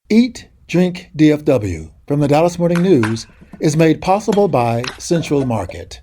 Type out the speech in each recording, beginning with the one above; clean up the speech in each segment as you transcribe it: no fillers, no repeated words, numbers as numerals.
Eat, Drink, DFW from the Dallas Morning News is made possible by Central Market.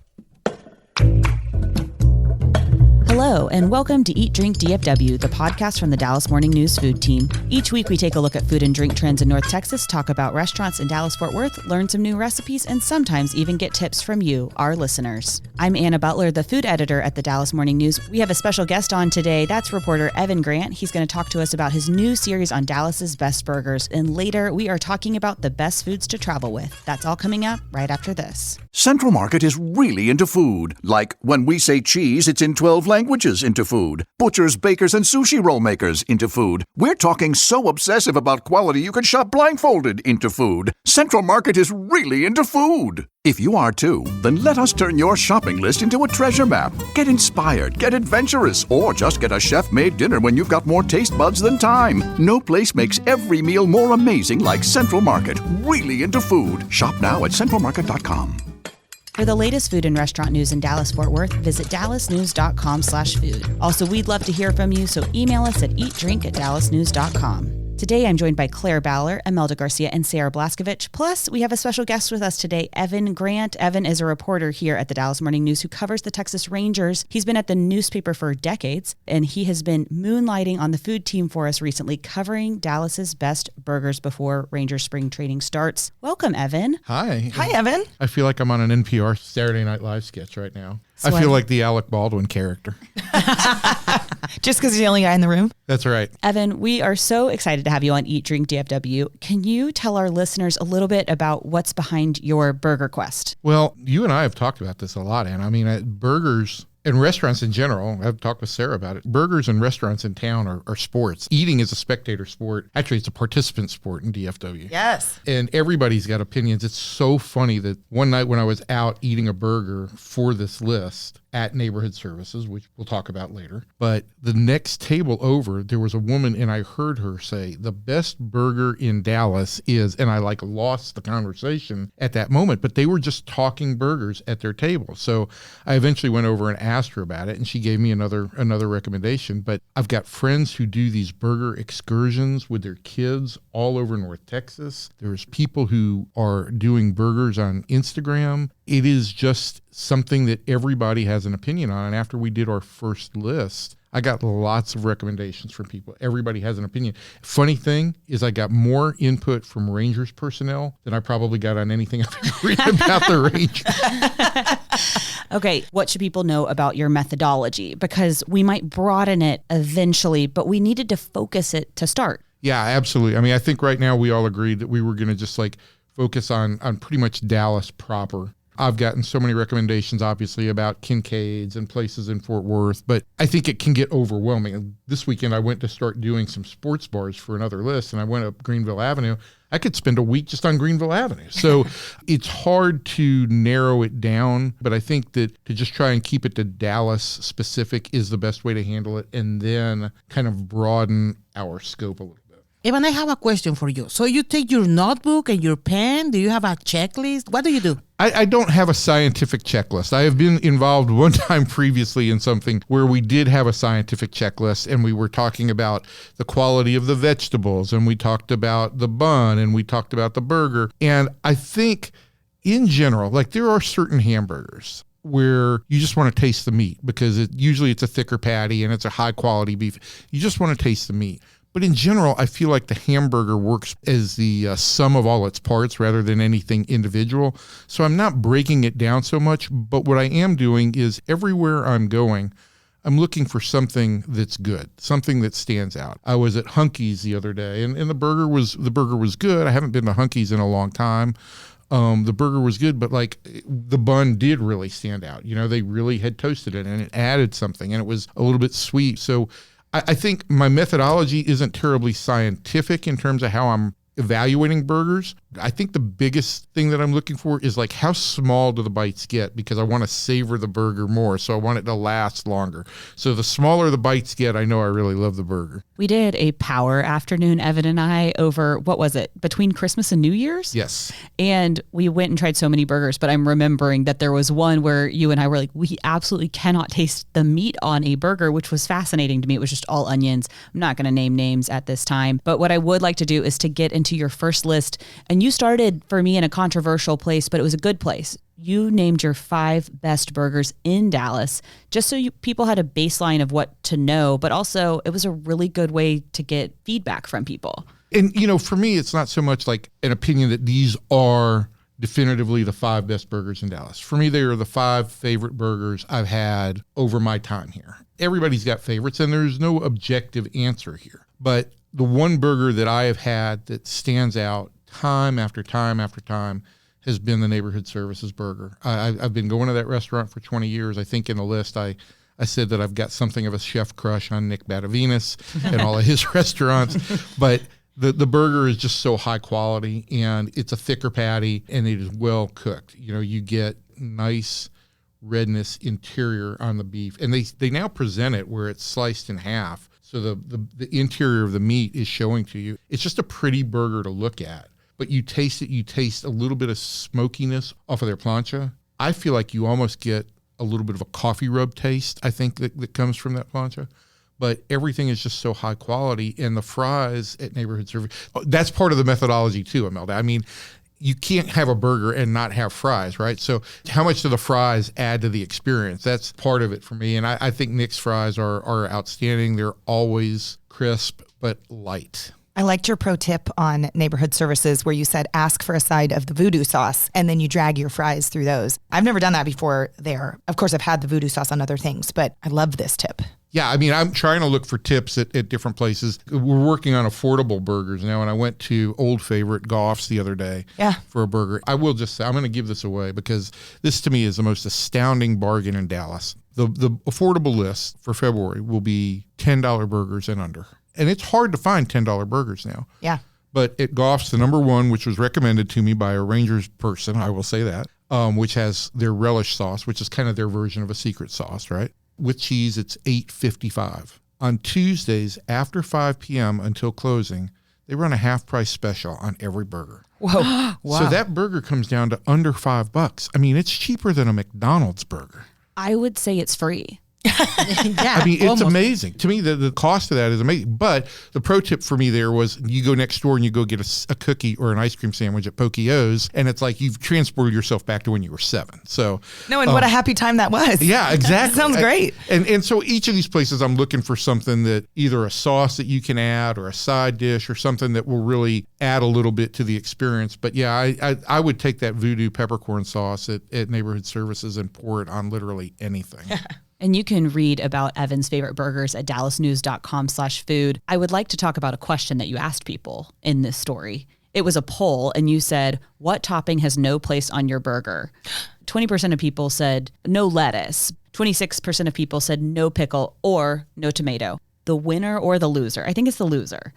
Hello, and welcome to Eat, Drink, DFW, the podcast from the Dallas Morning News food team. Each week, we take a look at food and drink trends in North Texas, talk about restaurants in Dallas-Fort Worth, learn some new recipes, and sometimes even get tips from you, our listeners. I'm Anna Butler, the food editor at the Dallas Morning News. We have a special guest on today. That's reporter Evan Grant. He's going to talk to us about his new series on Dallas's best burgers. And later, we are talking about the best foods to travel with. That's all coming up right after this. Central Market is really into food. Like when we say cheese, it's in 12 languages into food. Butchers, bakers, and sushi roll makers into food. We're talking so obsessive about quality you could shop blindfolded into food. Central Market is really into food. If you are too, then let us turn your shopping list into a treasure map. Get inspired, get adventurous, or just get a chef-made dinner when you've got more taste buds than time. No place makes every meal more amazing like Central Market. Really into food. Shop now at centralmarket.com. For the latest food and restaurant news in Dallas-Fort Worth, visit dallasnews.com/food. Also, we'd love to hear from you, so email us at eatdrink@dallasnews.com. Today, I'm joined by Claire Bowler, Imelda Garcia, and Sarah Blaskovich. Plus, we have a special guest with us today, Evan Grant. Evan is a reporter here at the Dallas Morning News who covers the Texas Rangers. He's been at the newspaper for decades, and he has been moonlighting on the food team for us recently, covering Dallas's best burgers before Rangers spring training starts. Welcome, Evan. Hi. Hi, Evan. I feel like I'm on an NPR Saturday Night Live sketch right now. Sweaty. I feel like the Alec Baldwin character. Just because he's the only guy in the room? That's right. Evan, we are so excited to have you on Eat, Drink, DFW. Can you tell our listeners a little bit about what's behind your burger quest? Well, you and I have talked about this a lot, Anna. I mean, burgers and restaurants in general, I've talked with Sarah about it. Burgers and restaurants in town are sports. Eating is a spectator sport. Actually, it's a participant sport in DFW. Yes. And everybody's got opinions. It's so funny that one night when I was out eating a burger for this list at Neighborhood Services, which we'll talk about later, but the next table over, there was a woman and I heard her say, the best burger in Dallas is, and I lost the conversation at that moment, but they were just talking burgers at their table. So I eventually went over and asked her about it, and she gave me another recommendation. But I've got friends who do these burger excursions with their kids all over North Texas. There's people who are doing burgers on Instagram. It is just something that everybody has an opinion on. And after we did our first list, I got lots of recommendations from people. Everybody has an opinion. Funny thing is I got more input from Rangers personnel than I probably got on anything I've ever read about the Rangers. Okay, what should people know about your methodology? Because we might broaden it eventually, but we needed to focus it to start. Yeah, absolutely. I mean, I think right now we all agreed that we were going to just focus on pretty much Dallas proper. I've gotten so many recommendations, obviously, about Kincaid's and places in Fort Worth, but I think it can get overwhelming. This weekend, I went to start doing some sports bars for another list, and I went up Greenville Avenue. I could spend a week just on Greenville Avenue. So it's hard to narrow it down, but I think that to just try and keep it to Dallas specific is the best way to handle it, and then kind of broaden our scope a little bit. Evan, I have a question for you. So you take your notebook and your pen. Do you have a checklist? What do you do? I don't have a scientific checklist. I have been involved one time previously in something where we did have a scientific checklist, and we were talking about the quality of the vegetables, and we talked about the bun, and we talked about the burger. And I think in general, there are certain hamburgers where you just want to taste the meat because usually it's a thicker patty and it's a high quality beef. You just want to taste the meat. But in general, I feel like the hamburger works as the sum of all its parts rather than anything individual. So I'm not breaking it down so much, but what I am doing is everywhere I'm going, I'm looking for something that's good, something that stands out. I was at Hunky's the other day, and the burger was good. I haven't been to Hunky's in a long time. The burger was good, but the bun did really stand out. You know, they really had toasted it and it added something, and it was a little bit sweet. So I think my methodology isn't terribly scientific in terms of how I'm evaluating burgers. I think the biggest thing that I'm looking for is how small do the bites get, because I want to savor the burger more. So I want it to last longer. So the smaller the bites get, I know I really love the burger. We did a power afternoon, Evan and I, over, what was it, between Christmas and New Year's? Yes. And we went and tried so many burgers, but I'm remembering that there was one where you and I were like, we absolutely cannot taste the meat on a burger, which was fascinating to me. It was just all onions. I'm not going to name names at this time, but what I would like to do is to get into to your first list, and you started for me in a controversial place, but it was a good place. You named your 5 best burgers in Dallas just so people had a baseline of what to know, but also it was a really good way to get feedback from people. And, for me, it's not so much like an opinion that these are definitively the 5 best burgers in Dallas. For me, they are the 5 favorite burgers I've had over my time here. Everybody's got favorites, and there's no objective answer here. But the one burger that I have had that stands out time after time after time has been the Neighborhood Services burger. I've been going to that restaurant for 20 years. I think in the list I said that I've got something of a chef crush on Nick Badavinas and all of his restaurants. But the burger is just so high quality, and it's a thicker patty, and it is well cooked. You get nice redness interior on the beef. And they now present it where it's sliced in half. So the interior of the meat is showing to you. It's just a pretty burger to look at. But you taste it, you taste a little bit of smokiness off of their plancha. I feel like you almost get a little bit of a coffee rub taste, I think, that comes from that plancha. But everything is just so high quality. And the fries at Neighborhood Service, that's part of the methodology too, Imelda. I mean, you can't have a burger and not have fries, right? So how much do the fries add to the experience? That's part of it for me. And I think Nick's fries are outstanding. They're always crisp, but light. I liked your pro tip on Neighborhood Services where you said ask for a side of the voodoo sauce and then you drag your fries through those. I've never done that before there. Of course, I've had the voodoo sauce on other things, but I love this tip. Yeah, I mean, I'm trying to look for tips at different places. We're working on affordable burgers now, and I went to old favorite Goff's the other day for a burger. I will just say, I'm going to give this away because this to me is the most astounding bargain in Dallas. The affordable list for February will be $10 burgers and under. And it's hard to find $10 burgers now. Yeah. But at Goff's, the number one, which was recommended to me by a Rangers person, I will say that, which has their relish sauce, which is kind of their version of a secret sauce, right? With cheese, it's $8.55. On Tuesdays after 5 p.m. until closing, they run a half-price special on every burger. Whoa. Wow. So that burger comes down to under $5. I mean, it's cheaper than a McDonald's burger. I would say it's free. Yeah, I mean, it's almost. amazing. To me, the cost of that is amazing. But the pro tip for me there was you go next door and you go get a cookie or an ice cream sandwich at Pokeo's, and it's like you've transported yourself back to when you were 7. So No, and what a happy time that was. yeah, exactly. Sounds great. And so each of these places, I'm looking for something that either a sauce that you can add or a side dish or something that will really add a little bit to the experience. But yeah, I would take that voodoo peppercorn sauce at Neighborhood Services and pour it on literally anything. And you can read about Evan's favorite burgers at dallasnews.com/food. I would like to talk about a question that you asked people in this story. It was a poll, and you said, what topping has no place on your burger? 20% of people said no lettuce. 26% of people said no pickle or no tomato. The winner or the loser? I think it's the loser.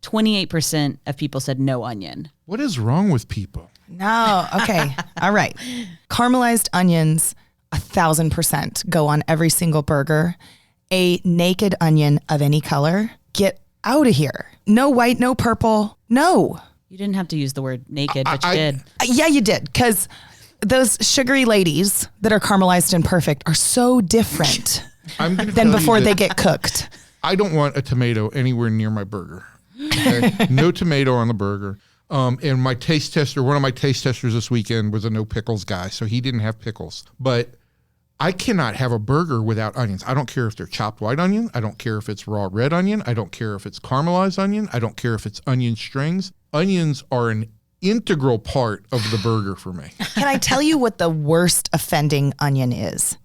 28% of people said no onion. What is wrong with people? No. Okay. All right. Caramelized onions, 1,000% go on every single burger. A naked onion of any color, get out of here. No white, no purple. No. You didn't have to use the word naked, but you did. Yeah, you did. Because those sugary ladies that are caramelized and perfect are so different I'm gonna than tell you before that they get cooked. I don't want a tomato anywhere near my burger. Okay? No tomato on the burger. And my taste tester, one of my taste testers this weekend was a no pickles guy, so he didn't have pickles. But I cannot have a burger without onions. I don't care if they're chopped white onion. I don't care if it's raw red onion. I don't care if it's caramelized onion. I don't care if it's onion strings. Onions are an integral part of the burger for me. Can I tell you what the worst offending onion is?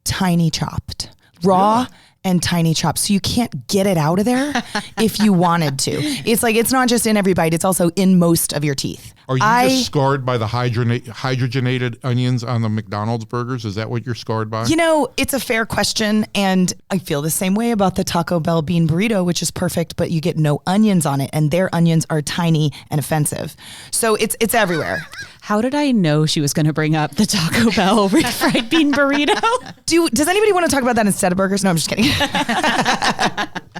Tiny chopped. Raw and tiny chopped. So you can't get it out of there if you wanted to. It's like, it's not just in every bite, it's also in most of your teeth. Are you just scarred by the hydrogenated onions on the McDonald's burgers? Is that what you're scarred by? You know, it's a fair question, and I feel the same way about the Taco Bell bean burrito, which is perfect, but you get no onions on it, and their onions are tiny and offensive. So it's everywhere. How did I know she was going to bring up the Taco Bell refried bean burrito? Does anybody want to talk about that instead of burgers? No, I'm just kidding.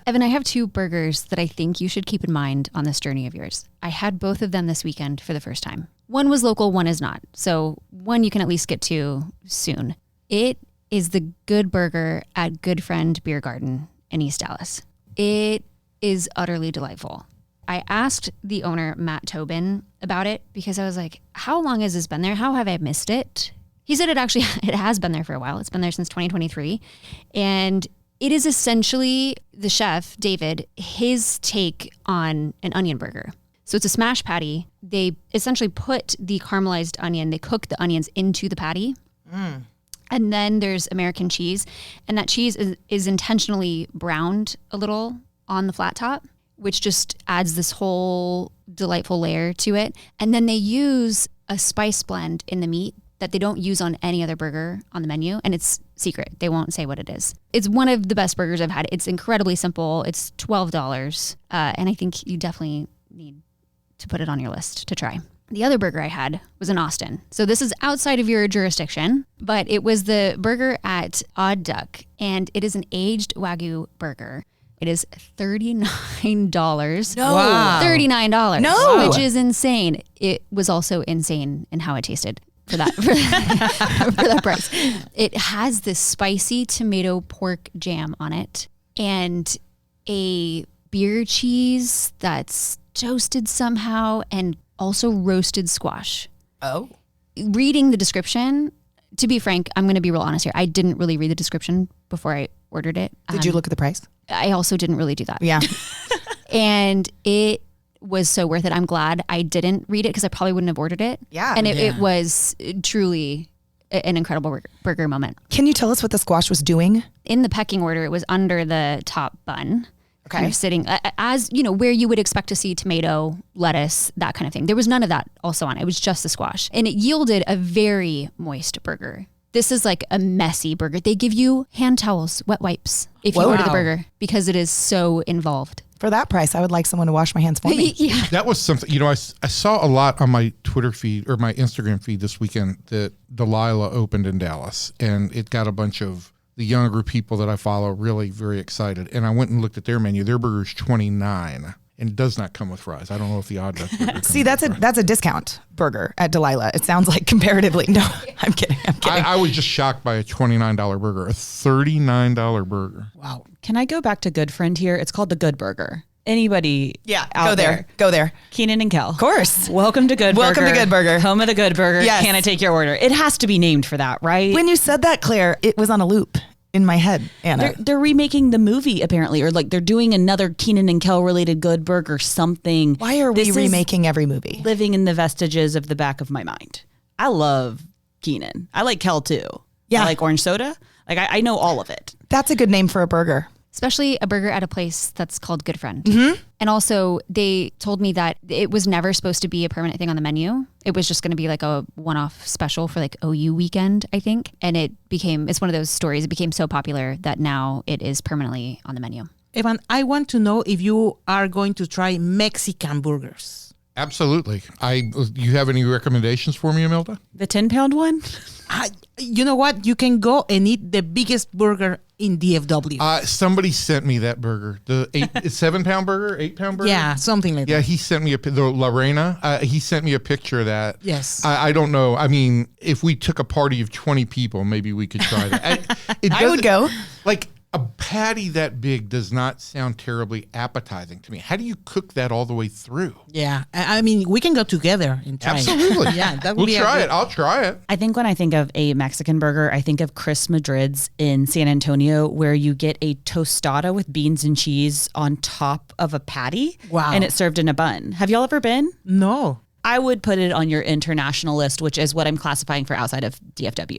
Evan, I have 2 burgers that I think you should keep in mind on this journey of yours. I had both of them this weekend for the first time. One was local, one is not. So one you can at least get to soon. It is the Good Burger at Good Friend Beer Garden in East Dallas. It is utterly delightful. I asked the owner, Matt Tobin, about it because I was like, how long has this been there? How have I missed it? He said it has been there for a while. It's been there since 2023. And it is essentially the chef, David, his take on an onion burger. So it's a smash patty. They essentially put the caramelized onion, they cook the onions into the patty. And then there's American cheese. And that cheese is intentionally browned a little on the flat top, which just adds this whole delightful layer to it. And then they use a spice blend in the meat that they don't use on any other burger on the menu. And it's secret. They won't say what it is. It's one of the best burgers I've had. It's incredibly simple. It's $12. And I think you definitely need to put it on your list to try. The other burger I had was in Austin. So this is outside of your jurisdiction, but it was the burger at Odd Duck, and it is an aged Wagyu burger. It is $39. No. Wow. $39. No. Which is insane. It was also insane in how it tasted for that, for that price. It has this spicy tomato pork jam on it and a beer cheese that's toasted somehow and also roasted squash. Oh. Reading the description, to be frank, I'm going to be real honest here. I didn't really read the description before I ordered it. Did you look at the price? I also didn't really do that. Yeah. And it was so worth it. I'm glad I didn't read it because I probably wouldn't have ordered it. Yeah. And it was truly an incredible burger moment. Can you tell us what the squash was doing? In the pecking order, it was under the top bun. Okay. Kind of sitting as, you know, where you would expect to see tomato, lettuce, that kind of thing. There was none of that also on it. It was just the squash. And it yielded a very moist burger. This is like a messy burger. They give you hand towels, wet wipes, if you order the burger because it is so involved. For that price, I would like someone to wash my hands for me. Yeah. That was something, you know, I saw a lot on my Twitter feed or my Instagram feed this weekend that Delilah opened in Dallas, and it got a bunch of the younger people that I follow really very excited. And I went and looked at their menu. Their burger is $29 and does not come with fries. I don't know if the Odd Duck burger comes See, that's with that's a discount burger at Delilah. It sounds like comparatively. No, I'm kidding. I was just shocked by a $29 burger, a $39 burger. Wow. Can I go back to Good Friend here? It's called the Good Burger. Anybody out there? Go there. Keenan and Kel. Of course. Welcome to Good Burger. Welcome to Good Burger. Home of the Good Burger. Yes. Can I take your order? It has to be named for that, right? When you said that, Claire, it was on a loop in my head, Anna. They're remaking the movie apparently, or like they're doing another Keenan and Kel related Good Burger something. Why are we This is remaking every movie? living in the vestiges of the back of my mind? I love Keenan. I like Kel too. Yeah. I like orange soda. Like I know all of it. That's a good name for a burger. Especially a burger at a place that's called Good Friend. Mm-hmm. And also they told me that it was never supposed to be a permanent thing on the menu. It was just going to be like a one-off special for like OU weekend, I think. And it's one of those stories. It became so popular that now it is permanently on the menu. Evan, I want to know if you are going to try Mexican burgers. Absolutely. You have any recommendations for me, Imelda? The 10-pound one? You know what? You can go and eat the biggest burger in DFW. Somebody sent me that burger, the 7-pound burger, 8-pound burger. Yeah, something like Yeah, that. he sent me the Lorena. He sent me a picture of that. Yes. I don't know. I mean, if we took a party of 20 people, maybe we could try that. I would go. Like a patty that big does not sound terribly appetizing to me. How do you cook that all the way through? Yeah. I mean, we can go together and try Absolutely. it. Yeah, that would We'll be try it. I'll try it. I think when I think of a Mexican burger, I think of Chris Madrid's in San Antonio, where you get a tostada with beans and cheese on top of a patty. Wow. And it's served in a bun. Have y'all ever been? No. I would put it on your international list, which is what I'm classifying for outside of DFW.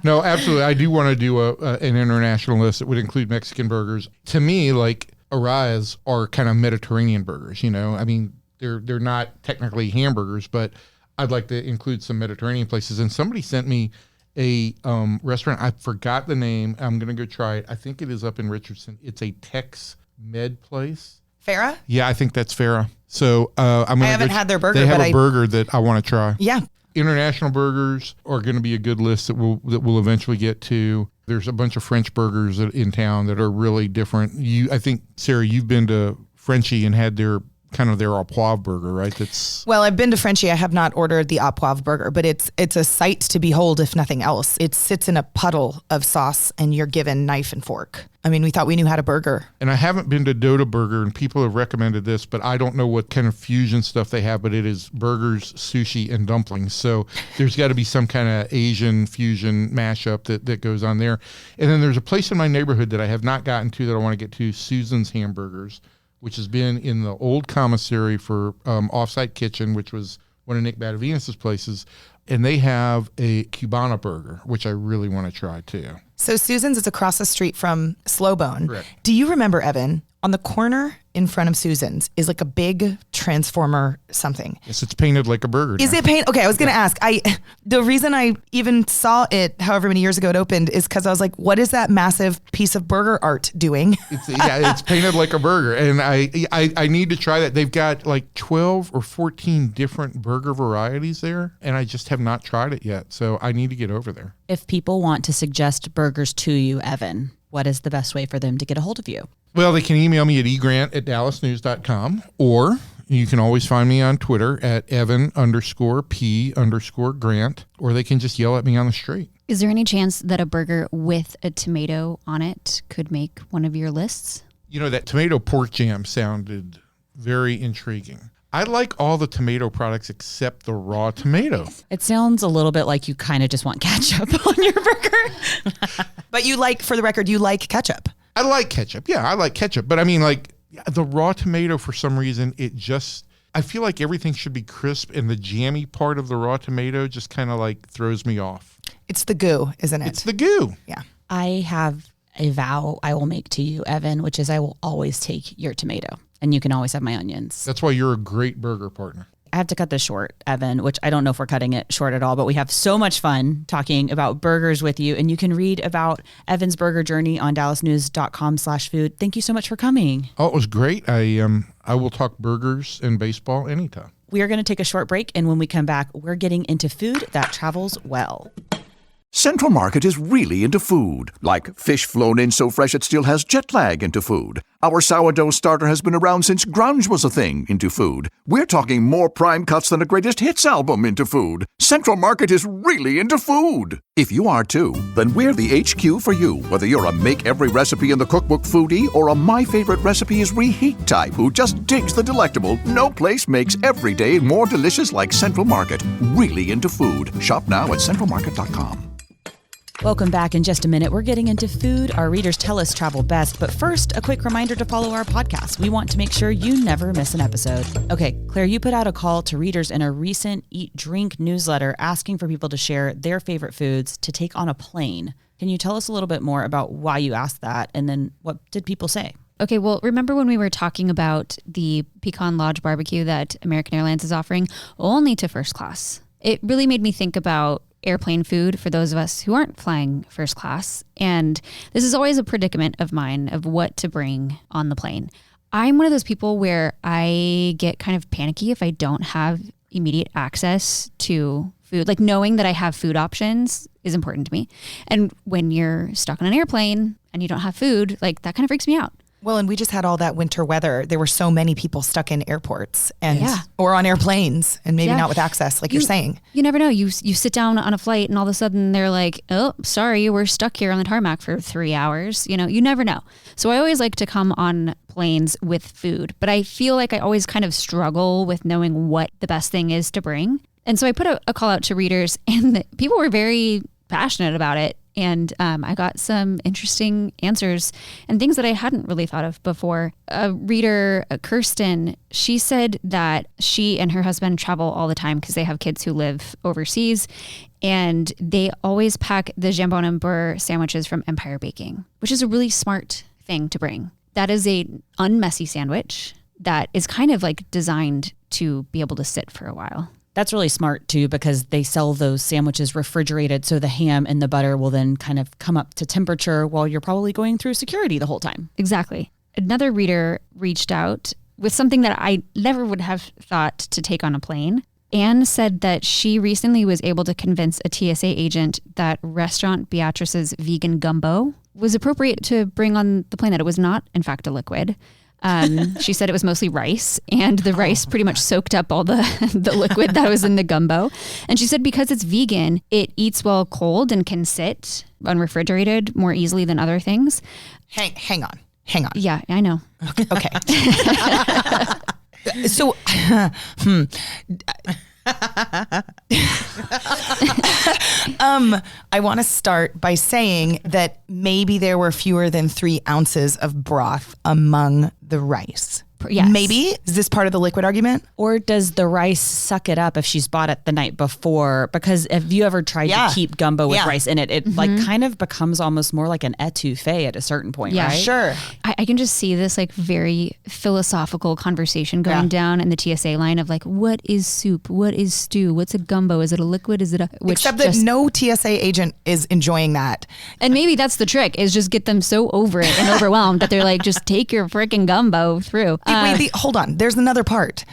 No, absolutely. I do want to do an international list that would include Mexican burgers. To me, like Arrai's are kind of Mediterranean burgers, you know? I mean, they're not technically hamburgers, but I'd like to include some Mediterranean places. And somebody sent me a restaurant. I forgot the name. I'm going to go try it. I think it is up in Richardson. It's a Tex Med place. Farrah? Yeah, I think that's Farrah. So I'm gonna I haven't had their burger, They have but a burger that I want to try. Yeah. International burgers are going to be a good list that we'll eventually get to. There's a bunch of French burgers in town that are really different. I think, Sarah, you've been to Frenchie and had their kind of their au poivre burger, right? That's Well, I've been to Frenchie. I have not ordered the au poivre burger, but it's a sight to behold, if nothing else. It sits in a puddle of sauce, and you're given knife and fork. I mean, we thought we knew how to burger. And I haven't been to Doda Burger, and people have recommended this, but I don't know what kind of fusion stuff they have, but it is burgers, sushi, and dumplings. So there's got to be some kind of Asian fusion mashup that goes on there. And then there's a place in my neighborhood that I have not gotten to that I want to get to, Susan's Hamburgers, which has been in the old commissary for Offsite Kitchen, which was one of Nick Badavinus' places. And they have a Cubana burger, which I really want to try too. So Susan's is across the street from Slow Bone. Correct. Do you remember, Evan, on the corner in front of Susan's is like a big transformer something? Yes, it's painted like a burger. Is now. it paint? Okay, I was going to ask. The reason I even saw it however many years ago it opened is because I was like, what is that massive piece of burger art doing? It's painted like a burger, and I need to try that. They've got like 12 or 14 different burger varieties there, and I just have not tried it yet. So I need to get over there. If people want to suggest burgers to you, Evan, what is the best way for them to get a hold of you? Well, they can email me at egrant@dallasnews.com, or you can always find me on Twitter at Evan_P_Grant, or they can just yell at me on the street. Is there any chance that a burger with a tomato on it could make one of your lists? You know, that tomato pork jam sounded very intriguing. I like all the tomato products except the raw tomato. It sounds a little bit like you kind of just want ketchup on your burger. But you like, for the record, you like ketchup. I like ketchup. Yeah, I like ketchup. But I mean, like, the raw tomato, for some reason, I feel like everything should be crisp, and the jammy part of the raw tomato just kind of like throws me off. It's the goo, isn't it? It's the goo. Yeah. I have a vow I will make to you, Evan, which is I will always take your tomato, and you can always have my onions. That's why you're a great burger partner. I have to cut this short, Evan, which I don't know if we're cutting it short at all, but we have so much fun talking about burgers with you. And you can read about Evan's burger journey on dallasnews.com/food. Thank you so much for coming. Oh, it was great. I will talk burgers and baseball anytime. We are going to take a short break. And when we come back, we're getting into food that travels well. Central Market is really into food, like fish flown in so fresh it still has jet lag into food. Our sourdough starter has been around since grunge was a thing into food. We're talking more prime cuts than a greatest hits album into food. Central Market is really into food. If you are too, then we're the HQ for you. Whether you're a make every recipe in the cookbook foodie or a my favorite recipe is reheat type who just digs the delectable, no place makes every day more delicious like Central Market. Really into food. Shop now at centralmarket.com. Welcome back. In just a minute, we're getting into food our readers tell us travel best. But first, a quick reminder to follow our podcast. We want to make sure you never miss an episode. Okay, Claire, you put out a call to readers in a recent Eat Drink newsletter asking for people to share their favorite foods to take on a plane. Can you tell us a little bit more about why you asked that? And then what did people say? Okay, well, remember when we were talking about the Pecan Lodge barbecue that American Airlines is offering only to first class? It really made me think about airplane food for those of us who aren't flying first class. And this is always a predicament of mine of what to bring on the plane. I'm one of those people where I get kind of panicky if I don't have immediate access to food. Like knowing that I have food options is important to me. And when you're stuck on an airplane and you don't have food, like that kind of freaks me out. Well, and we just had all that winter weather. There were so many people stuck in airports and Yeah. or on airplanes and maybe Yeah. not with access, like you're saying. You never know. You sit down on a flight and all of a sudden they're like, oh, sorry, we're stuck here on the tarmac for 3 hours. You know, you never know. So I always like to come on planes with food, but I feel like I always kind of struggle with knowing what the best thing is to bring. And so I put a call out to readers and people were very passionate about it. And I got some interesting answers and things that I hadn't really thought of before. A reader, Kirsten, she said that she and her husband travel all the time because they have kids who live overseas. And they always pack the jambon and beurre sandwiches from Empire Baking, which is a really smart thing to bring. That is a unmessy sandwich that is kind of like designed to be able to sit for a while. That's really smart too, because they sell those sandwiches refrigerated. So the ham and the butter will then kind of come up to temperature while you're probably going through security the whole time. Exactly. Another reader reached out with something that I never would have thought to take on a plane. Anne said that she recently was able to convince a TSA agent that Restaurant Beatrice's vegan gumbo was appropriate to bring on the plane, that it was not, in fact, a liquid. She said it was mostly rice, and the rice pretty much soaked up all the liquid that was in the gumbo. And she said because it's vegan, it eats well cold and can sit unrefrigerated more easily than other things. Hang on. Yeah, I know. Okay. So, I want to start by saying that maybe there were fewer than 3 ounces of broth among the rice. Yes. Maybe? Is this part of the liquid argument? Or does the rice suck it up if she's bought it the night before? Because if you ever tried to keep gumbo with rice in it, it like kind of becomes almost more like an etouffee at a certain point, right? Sure. I can just see this like very philosophical conversation going down in the TSA line of like, what is soup? What is stew? What's a gumbo? Is it a liquid? Is it a... Except that no TSA agent is enjoying that. And maybe that's the trick, is just get them so over it and overwhelmed that they're like, just take your freaking gumbo through. Hold on. There's another part.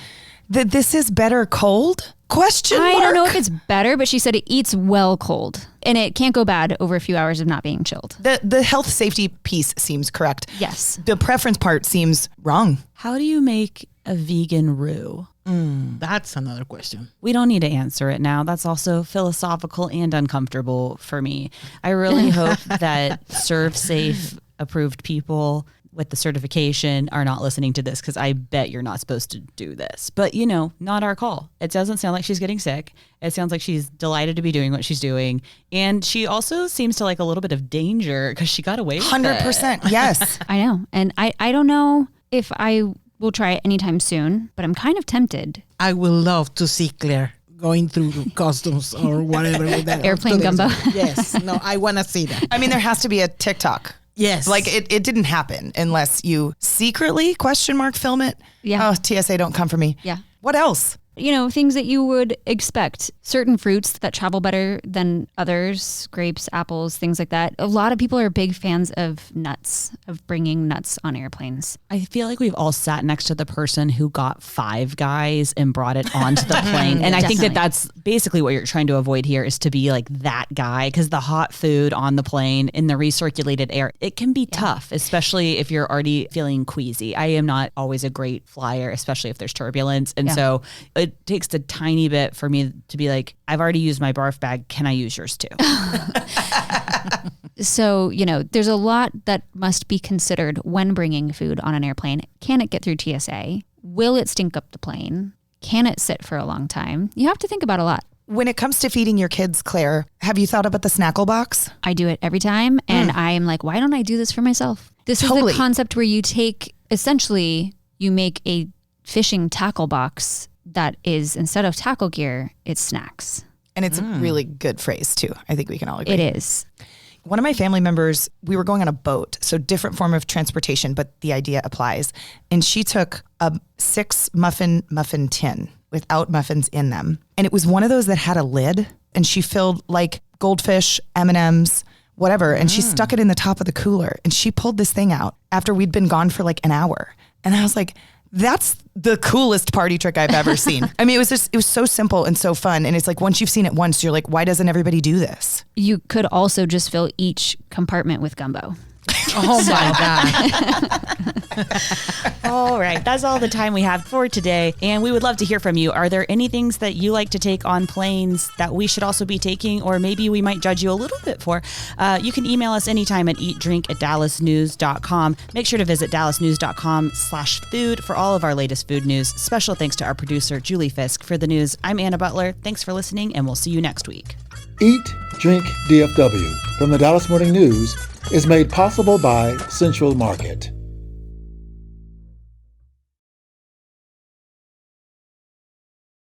That this is better cold? Question mark? I don't know if it's better, but she said it eats well cold. And it can't go bad over a few hours of not being chilled. The health safety piece seems correct. Yes. The preference part seems wrong. How do you make a vegan roux? That's another question. We don't need to answer it now. That's also philosophical and uncomfortable for me. I really hope that Serve Safe approved people with the certification are not listening to this, because I bet you're not supposed to do this. But, not our call. It doesn't sound like she's getting sick. It sounds like she's delighted to be doing what she's doing. And she also seems to like a little bit of danger because she got away with 100%. it. Yes. I know. And I don't know if I will try it anytime soon, but I'm kind of tempted. I would love to see Claire going through customs or whatever with that. Airplane gumbo. Yes. No, I want to see that. I mean, there has to be a TikTok. Yes. Like it didn't happen unless you secretly film it. Yeah. Oh, TSA, don't come for me. Yeah. What else? Things that you would expect. Certain fruits that travel better than others, grapes, apples, things like that. A lot of people are big fans of nuts, of bringing nuts on airplanes. I feel like we've all sat next to the person who got Five Guys and brought it onto the plane. And I think that that's basically what you're trying to avoid here, is to be like that guy, because the hot food on the plane in the recirculated air, it can be tough, especially if you're already feeling queasy. I am not always a great flyer, especially if there's turbulence. And so it takes a tiny bit for me to be like, I've already used my barf bag. Can I use yours too? So, there's a lot that must be considered when bringing food on an airplane. Can it get through TSA? Will it stink up the plane? Can it sit for a long time? You have to think about a lot. When it comes to feeding your kids, Claire, have you thought about the snackle box? I do it every time. And I am like, why don't I do this for myself? This is the concept where you take, essentially, you make a fishing tackle box that is, instead of tackle gear, it's snacks. And it's a really good phrase too. I think we can all agree. It is. One of my family members, we were going on a boat, so different form of transportation, but the idea applies. And she took a 6 muffin tin without muffins in them. And it was one of those that had a lid, and she filled like goldfish, M&Ms, whatever. And she stuck it in the top of the cooler, and she pulled this thing out after we'd been gone for like an hour. And I was like, that's the coolest party trick I've ever seen. I mean, it was so simple and so fun. And it's like, once you've seen it once, you're like, why doesn't everybody do this? You could also just fill each compartment with gumbo. Oh my God. All right. That's all the time we have for today. And we would love to hear from you. Are there any things that you like to take on planes that we should also be taking, or maybe we might judge you a little bit for? You can email us anytime at eatdrink@dallasnews.com. Make sure to visit dallasnews.com/food for all of our latest food news. Special thanks to our producer, Julie Fisk, for the news. I'm Anna Butler. Thanks for listening, and we'll see you next week. Eat, Drink, DFW from the Dallas Morning News is made possible by Central Market.